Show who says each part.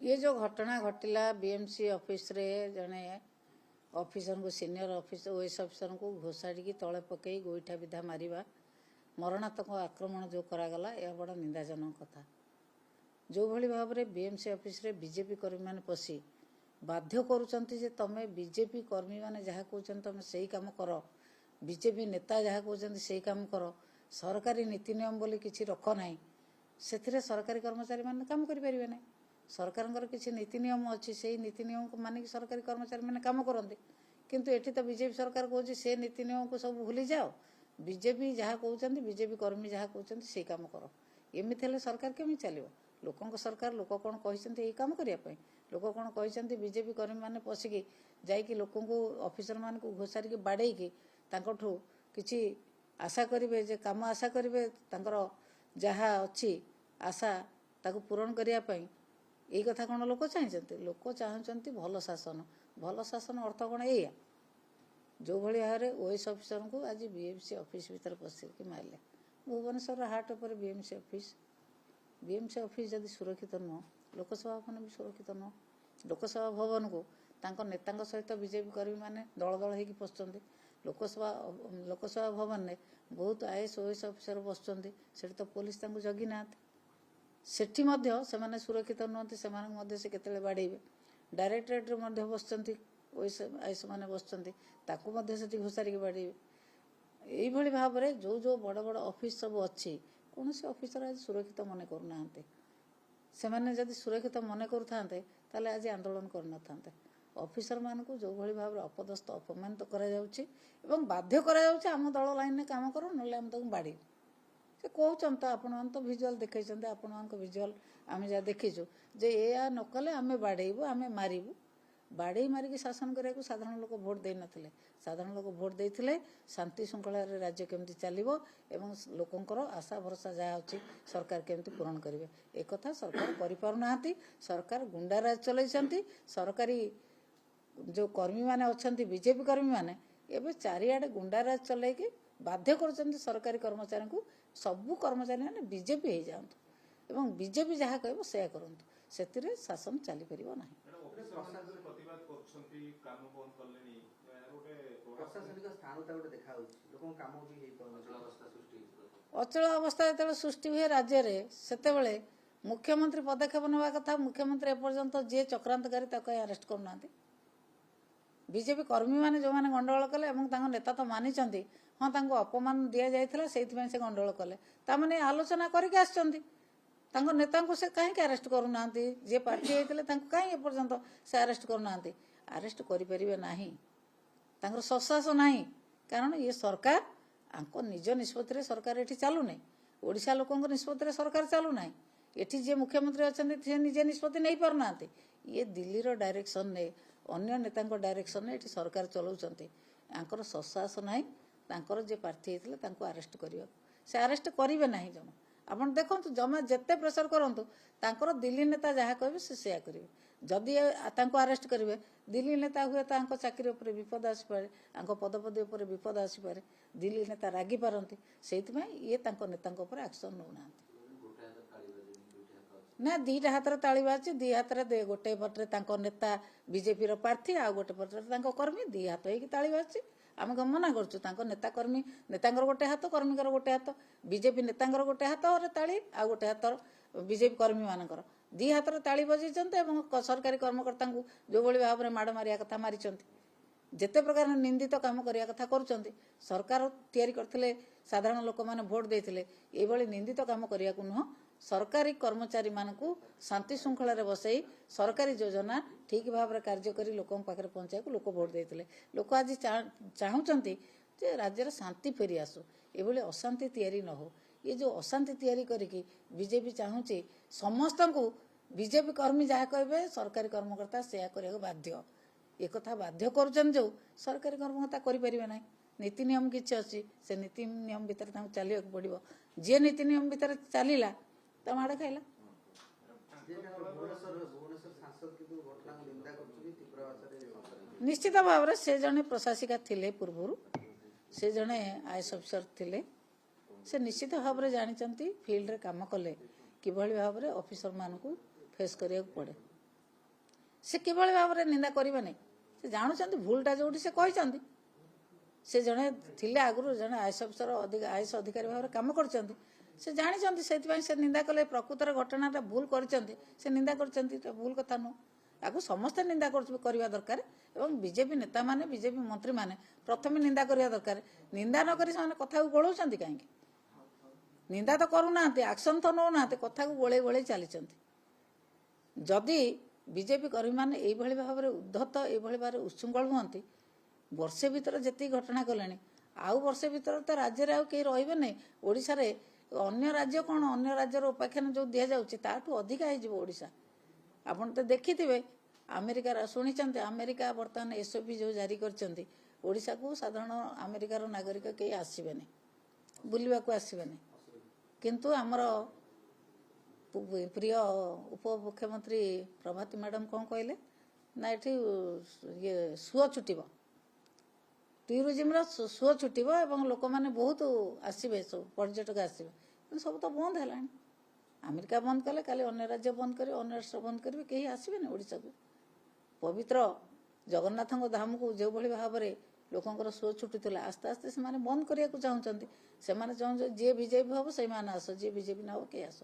Speaker 1: ये जो घटना घटिला बीएमसी ऑफिस रे जने ऑफिसर को सीनियर ऑफिसर ओएस ऑफिसर को घोषाड़ी तले पकई गोईठा विधा मारिबा मरणात्मक आक्रमण जो करागला यह बड़ा निंदाजनक कथा। जो भली भाव में बीएमसी ऑफिस रे बीजेपी कर्मी मैंने पशि बाध्य करुचंती जे तमे बीजेपी कर्मी मैंने जहाँ कहते तुम से काम कर, बीजेपी नेता जहाँ कहते से काम कर, सरकारी नीति नियम बोली किसी रख ना से सरकारी कर्मचारी मैंने काम करें ना। सरकार किसी नीति नियम अच्छी से नीति नियम को मानिक सरकारी कर्मचारी मैंने काम करते, किंतु एठी तो बीजेपी सरकार कहूँ से नीति नियम को सब भूली जाओ, बीजेपी जहाँ कहते बीजेपी कर्मी जहाँ कहते से काम कर। एमती हेल्ले सरकार केमी चलो? लोकों सरकार लोक कौन कहते यही काम करने, लोक कौन कहते बीजेपी कर्मी मैंने पशिकी जाकि लोक ऑफिसर मान को घोषारिकी बाड़ेकी किसी आशा करेंगे जे काम आशा करेंगे जहाँ अच्छी आशा ताको पूरण करने यही कथा कौन लोक चाहते? लोक चाहते भल शासन। भल शासन अर्थ कौन या जो भाई भाव में ओएस ऑफिसर को आज बीएमसी ऑफिस भीतर पशिकी मारे। भुवनेश्वर हाट पर बीएमसी ऑफिस जदि सुरक्षित नुह, लोकसभा भवन भी सुरक्षित नुह। लोकसभा भवन को तांको नेता सहित बीजेपी कर्मी मैंने दल दल होगी पशुंट। लोकसभा भवन में बहुत आईएएस ओएस ऑफिसर बसुँच, से तो पुलिस जगी ना, सेठी से सुरक्षित नुहति, से केतले बाड़े। डायरेक्टरेट बसुँच ओएस आईएएस मैंने बसुँच से घोषारिकी बाड़े। यही भाव में जो जो बड़ बड़ ऑफिस सब अच्छी कौन से ऑफिसर आज सुरक्षित मन करना से मैंने जदि सुरक्षित मन करुते आज आंदोलन कर ऑफिसर मान को जो भाई भाव में अपदस्थ अपमानित कर बाध्य आम दल लाइन में काम करो ना आम तक बाड़ी से कहते तो आपण तो भिजुआल देखते आपण भिजुआल आम जहाँ देखीचु जे या नकले आम बाड़ेबू आम मारू बाड़े मारिकी शासन करने को साधारण लोक भोट दे नथिले। साधारण लोक भोट देते शांति श्रृंखला राज्य केमती चलो एवं लोकंर आशा भरोसा जहाँ अच्छी सरकार केमती पूरण करेंगे एक कथा सरकार करना। सरकार गुंडाराज चलती सरकारी जो कर्मी मैंने अच्छा बीजेपी कर्मी मैंने एवं चारिआडे गुंडाराज चलैकी बाध्य कर सरकारी कर्मचारी को सबू कर्मचारी मैंने बीजेपी हो जातु एवं बीजेपी जहाँ कह से करूँ से शासन चली पार ना। अचल अवस्था जो सृष्टि हुए राज्य में से मुख्यमंत्री पदक्षेप ना कथा। मुख्यमंत्री एपर्यंत जी चक्रांतकारी अरेस्ट करना। बीजेपी कर्मी मैंने जो मैंने गंडगोल कले नेता तो मानी हाँ अपमान दि जाता से गंडगोल कले ताने आलोचना करके नेता को से कहीं अरेस्ट करूना जी पार्टी होते कहीं एपर्यंत से अरेस्ट करूना अरेस्ट करें ना ससास ना कारण ये सरकार आंको निज निष्पत्ति सरकार ये चलू ना ओडिशा लोक निष्पत्ति सरकार चलू ना ये जी मुख्यमंत्री अच्छा निजे निष्पत्ति नहीं पारना ये दिल्ली रो डायरेक्शन ने अन्य नेता डायरेक्शन ने सरकार चलाउछंती आंकर ससास ना जे प्रार्थी होते अरेस्ट कर से अरेस्ट करेंगे ना जमा आप देखो जमा जिते प्रेसर करूँ दिल्ली नेता जहाँ कहे से करेंगे जदि अरेस्ट करेंगे दिल्ली नेता हुए तो चाकरी उपर विपद आसपे पदपदवी उपर विपद आसपे दिल्ली नेता रागी पारती से ये नेता एक्शन नौना ना दीटा हाथ ताली बाजी दी हाथ गोटे पटे नेता बीजेपी प्रार्थी आ गोटे पटे कर्मी दी हाथ हो ताली बाजी आम मना करूँ नेता कर्मी नेता गोटे हाथ कर्मी गोटे हाथ बीजेपी नेता गोटे हाथ ताली आ गोटे हाथ बीजेपी कर्मी मानकर दी हाथ ताली बजाई सरकारी कर्मकर्ता जो भाई भाव में माड़ मारिया कथा मारी जिते प्रकार निंदित काम करने कथा कर सरकार तैयारी करते साधारण लोक मैंने भोट देते ये निंदित काम करने को नुह सरकारी कर्मचारी मानू शांति श्रृंखला बसई सरकारी योजना ठीक भाव में कार्य कर लोक पाखे पहुंचा लोक भोट देते लोक आज चाहूँगी जे राज्य शांति फेरी आसू ये अशांति तैयारी न हो ये जो अशांति तैयारी करके बीजेपी चाहूँगी समस्त को बीजेपी कर्मी जहाँ कहे सरकारी कर्मकर्ता से बाध्य एक कथा बाध्य कर जो सरकारी कर्मकर्ता करें ना नीति नियम किसी अच्छी से नीति नियम भितर चलने पड़ो जी नीति नियम भितर चलला तो माड़ खाइला। निश्चित भाव में से जड़े प्रशासिका थिले पूर्व से जड़े आईएएस ऑफिसर थिले से निश्चित भाव में जानते फील्ड रे काम कले कि भाव में ऑफिसर मान को फेस करिया पड़े से किभଳି भाବରେ निंदा करेंगे से जानुंट भूलटा जो से कहते से जड़े थिले आगु जड़े आईएएस अफिसर आईएएस अधिकारी भाव में कम कर से जानते से निंदा कले प्रकृतर घटनाटा भूल कर निंदा कर भूल कथा नुह ताकू समस्ते निंदा करवा दरकार एवं बीजेपी नेता माने बीजेपी मंत्री माने प्रथम निंदा करवा दरकार निंदा नक कथा गोलाउं कहीं निंदा तो करूना एक्शन तो नौना कथा को गोले गोले चली जदि बीजेपी कर्मी मैंने यही भाव में उद्धत ये भाव में उच्छृंखल हमें वर्षे भीतर जी घटना कले आउ वर्षे भीतर तो राज्य में कहीं रे नहीं ओडिशा रे अन्य राज्य कौन अन्य राज्यर उपाख्यान जो दि जाऊँ अधिका होशा आपन तो देखी थे अमेरिकार शुणी अमेरिका बर्तमान एसओपी जो जारी करशा को साधारण अमेरिकार नागरिक कहीं आसबेनि बुलवा को आसबेनि किंतु आमर प्रिय उप मुख्यमंत्री प्रभाती मैडम कौन कहले ना ये सुओ छुटब टूरिज्म सुओ छुटब और लोक मैंने बहुत आसवे सब पर्यटक आसवे सब तो बंद है अमेरिका बंद कले काली अन्य राज्य बंद करेंगे अन्य राष्ट्र बंद करेंगे कहीं आसबेनि ओडिशा को पवित्र जगन्नाथ धाम को जो भाव में लोकंर सुओ छुटुला आस्ते आस्ते से बंद करने को चाहते से चाहते जी बीजेपी हम से आस जी बीजेपी ना हो कहीं आस